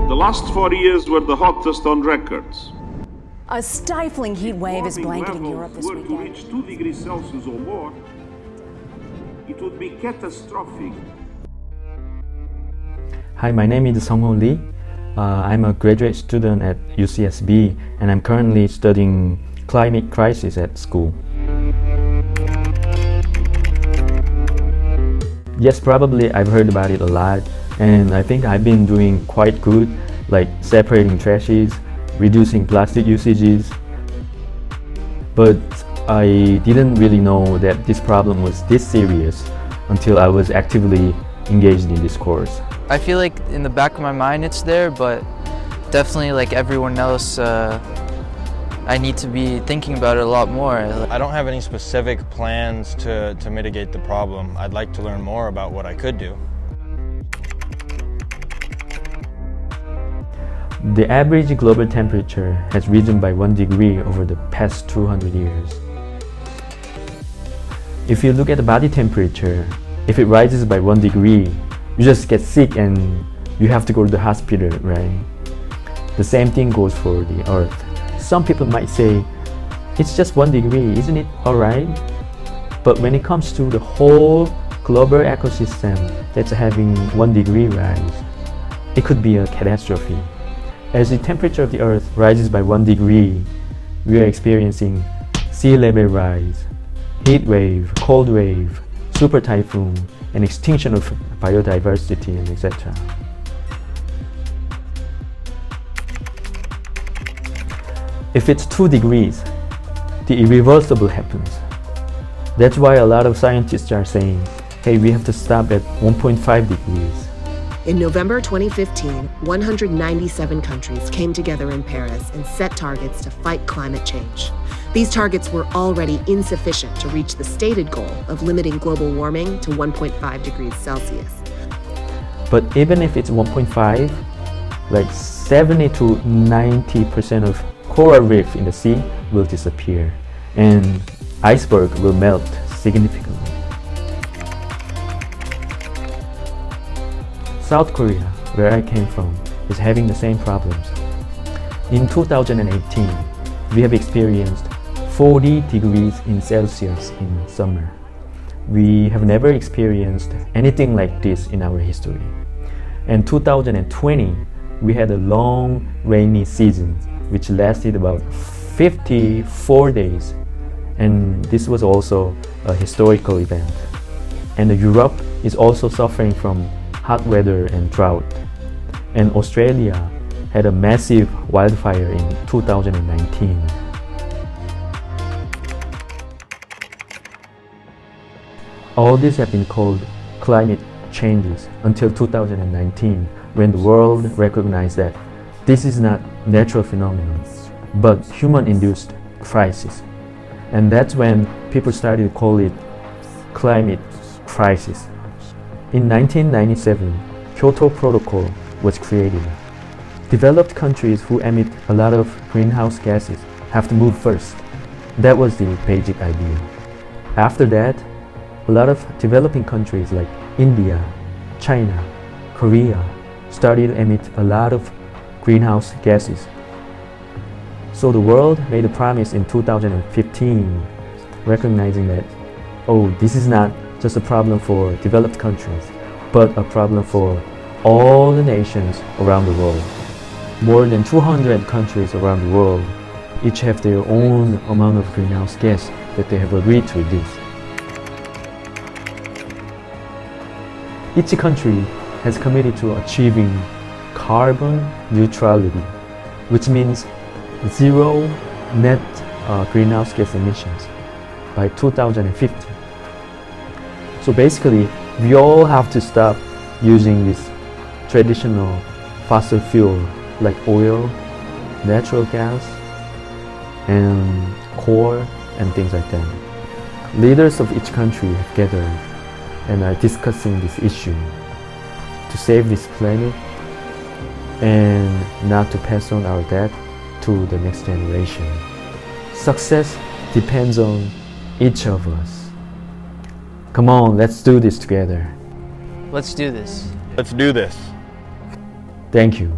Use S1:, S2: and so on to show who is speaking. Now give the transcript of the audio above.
S1: The last 4 years were the hottest on records.
S2: A stifling heat wave is blanketing Europe this
S1: weekend. If
S2: weekend.
S1: to reach 2 degrees Celsius or more, it would be catastrophic.
S3: Hi, my name is Sung-ho Lee. I'm a graduate student at UCSB and I'm currently studying climate crisis at school. Yes, probably I've heard about it a lot, and I think I've been doing quite good, like separating trashes, reducing plastic usages. But I didn't really know that this problem was this serious until I was actively engaged in this course.
S4: I feel like in the back of my mind it's there, but definitely like everyone else, I need to be thinking about it a lot more.
S5: I don't have any specific plans to mitigate the problem. I'd like to learn more about what I could do.
S3: The average global temperature has risen by 1 degree over the past 200 years. If you look at the body temperature, if it rises by 1 degree, you just get sick and you have to go to the hospital, right? The same thing goes for the Earth. Some people might say, it's just 1 degree, isn't it alright? But when it comes to the whole global ecosystem that's having 1 degree rise, it could be a catastrophe. As the temperature of the Earth rises by 1 degree, we are experiencing sea level rise, heat wave, cold wave, super typhoon, and extinction of biodiversity, and etc. If it's 2 degrees, the irreversible happens. That's why a lot of scientists are saying, hey, we have to stop at 1.5 degrees.
S6: In November 2015, 197 countries came together in Paris and set targets to fight climate change. These targets were already insufficient to reach the stated goal of limiting global warming to 1.5 degrees Celsius.
S3: But even if it's 1.5, like 70 to 90% of coral reef in the sea will disappear and iceberg will melt significantly. South Korea, where I came from, is having the same problems. In 2018, we have experienced 40 degrees in Celsius in summer. We have never experienced anything like this in our history. In 2020, we had a long rainy season which lasted about 54 days, and this was also a historical event. And Europe is also suffering from hot weather and drought. And Australia had a massive wildfire in 2019. All these have been called climate changes until 2019, when the world recognized that this is not natural phenomenon, but human-induced crisis. And that's when people started to call it climate crisis. In 1997, Kyoto Protocol was created. Developed countries who emit a lot of greenhouse gases have to move first. That was the basic idea. After that, a lot of developing countries like India, China, Korea started to emit a lot of greenhouse gases. So the world made a promise in 2015, recognizing that, oh, this is not just a problem for developed countries, but a problem for all the nations around the world. More than 200 countries around the world each have their own amount of greenhouse gas that they have agreed to reduce. Each country has committed to achieving carbon neutrality, which means zero net greenhouse gas emissions by 2050. So basically, we all have to stop using this traditional fossil fuel like oil, natural gas, and coal and things like that. Leaders of each country have gathered and are discussing this issue to save this planet and not to pass on our debt to the next generation. Success depends on each of us. Come on, let's do this together.
S4: Let's do this.
S5: Let's do this.
S3: Thank you.